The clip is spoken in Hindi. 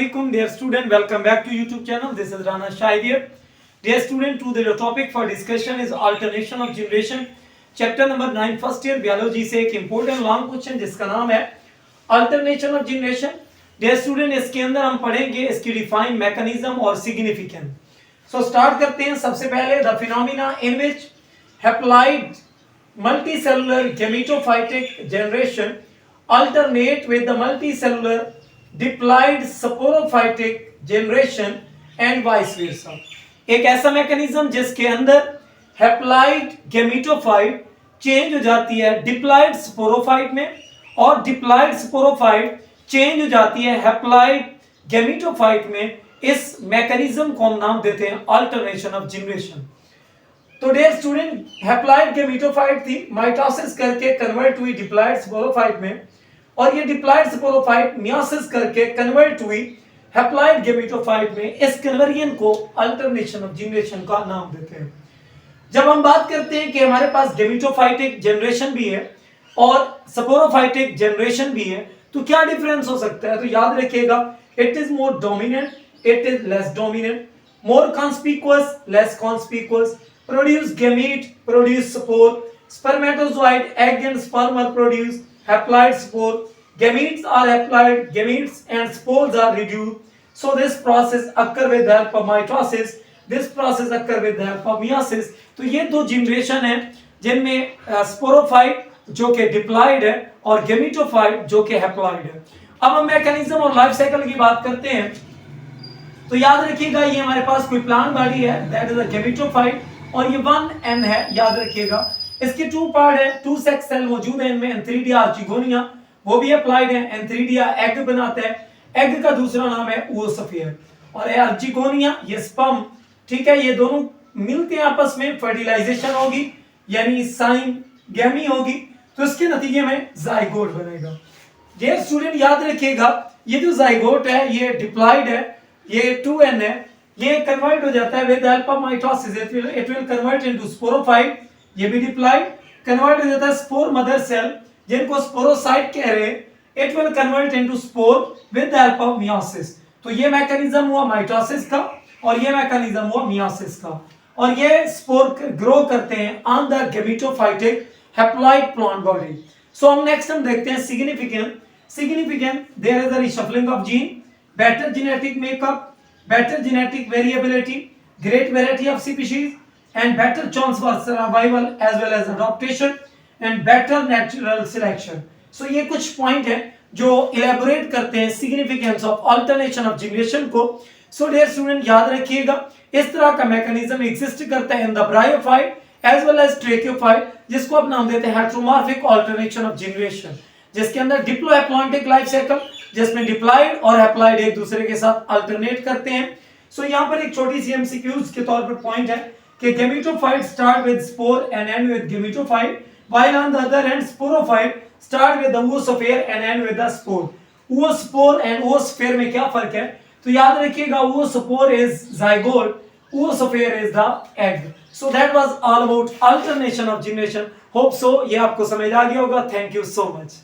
Assalamualaikum dear student, welcome back to YouTube channel. This is Rana Shahid here. Dear student, today the topic for discussion is alternation of generation. Chapter number 9 first year biology से एक important long question जिसका नाम है alternation of generation. Dear student, इसके अंदर हम पढ़ेंगे इसकी define mechanism और significance. So start करते हैं. सबसे पहले the phenomena in which haploid multicellular gametophytic generation alternate with the multicellular diploid sporophytic generation and vice versa. एक ऐसा मैकेनिज्म जिसके अंदर हैप्लॉइड गैमेटोफाइट चेंज हो जाती है डिप्लॉइड स्पोरोफाइट में और डिप्लॉइड स्पोरोफाइट चेंज हो जाती है हैप्लॉइड गैमेटोफाइट में. इस मैकेनिज्म को हम नाम देते हैं अल्टरनेशन ऑफ जनरेशन. तो डियर स्टूडेंट, हैप्लॉइड गैमेटोफाइट थी, माइटोसिस करके कन्वर्ट हुई डिप्लॉइड स्पोरोफाइट में और ये डिप्लॉइड स्पोरोफाइट मियोसिस करके कन्वर्ट हुई हैप्लॉइड गैमेटोफाइट में. इस कन्वर्जन को अल्टरनेशन ऑफ जनरेशन का नाम देते हैं. जब हम बात करते हैं कि हमारे पास गैमेटोफाइटिक जनरेशन भी है और स्पोरोफाइटिक जनरेशन भी है, तो क्या डिफरेंस हो सकता है? तो याद रखिएगा, it is more dominant, it is less dominant, more conspicuous, less conspicuous, produce gamete, produce spore, spermatozoid, egg and sperm are produce, haploid spore, gametes are haploid, gametes and spores are reduced. So this process occur with the help of mitosis, this process occur with the help of meiosis. तो ये दो जनरेशन है जिनमें स्पोरोफाइट जो कि डिप्लॉइड है और गैमेटोफाइट जो कि हैप्लॉइड है. अब हम मैकेनिज्म और लाइफ साइकिल की बात करते हैं. तो याद रखिएगा, ये हमारे पास कोई प्लांट बॉडी है, दैट इज अ गैमेटोफाइट, और ये 1n है. याद रखिएगा, इसके टू पार्ट है, टू सेक्स सेल मौजूद है इनमें. एंथ्रीडिया आर्चिगोनिया वो भी अप्लाइड है. एंथ्रीडिया एग बनाता है, एग का दूसरा नाम है oosphere, और आर्चिगोनिया ये स्पर्म. ठीक है, ये दोनों मिलते हैं आपस में, फर्टिलाइजेशन होगी यानी साइन गैमी होगी, तो इसके नतीजे में जाइगोट बनेगा. ये स्टूडेंट याद रखिएगा, ये जो जाइगोट है ये डिप्लॉइड है, ये 2n है, ये कन्वर्ट हो जाता है with the help of mitosis, it will convert into sporophyte. ये भी डिप्लॉइड कन्वर्ट हो जाता है स्पोर मदर सेल जिनको स्पोरोसाइट कह रहे हैं, it will convert into spore with the help of meiosis. तो ये मैकेनिज्म हुआ माइटोसिस का और ये मैकेनिज्म हुआ मियोसिस का, और ये स्पोर ग्रो करते हैं on the gametophytic haploid plant body. So हम नेक्स्ट देखते हैं significant there is the reshuffling of gene, better genetic makeup, better genetic variability, great variety of species, and better chance for survival as well as adaptation, and better natural selection. So ये कुछ पॉइंट है जो इलेबोरेट करते हैं significance of alternation of generation को. सो डियर स्टूडेंट, याद रखिएगा, इस तरह का मैकेनिज्म एग्जिस्ट करता है in the bryophyte as well as tracheophyte, जिसको आप नाम देते हैं हेटेरोमॉर्फिक अल्टरनेशन ऑफ जनरेशन, जिसके अंदर डिप्लोहैप्लॉइडिक लाइफ साइकिल जिसमें डिप्लॉइड और हैप्लॉइड एक दूसरे के साथ अल्टरनेट करते हैं. सो यहाँ पर एक छोटी सी एमसीक्यूज के तौर पर पॉइंट है कि gametophyte start with spore and and with gametophyte, while on the other hand sporophyte start with the oosphere and end with the spore. oospore and oosphere में क्या फर्क है? तो याद रखिएगा, oospore is zygote, oosphere is the egg. So that was all about alternation of generation. Hope so ये आपको समझ आ गया होगा. Thank you so much.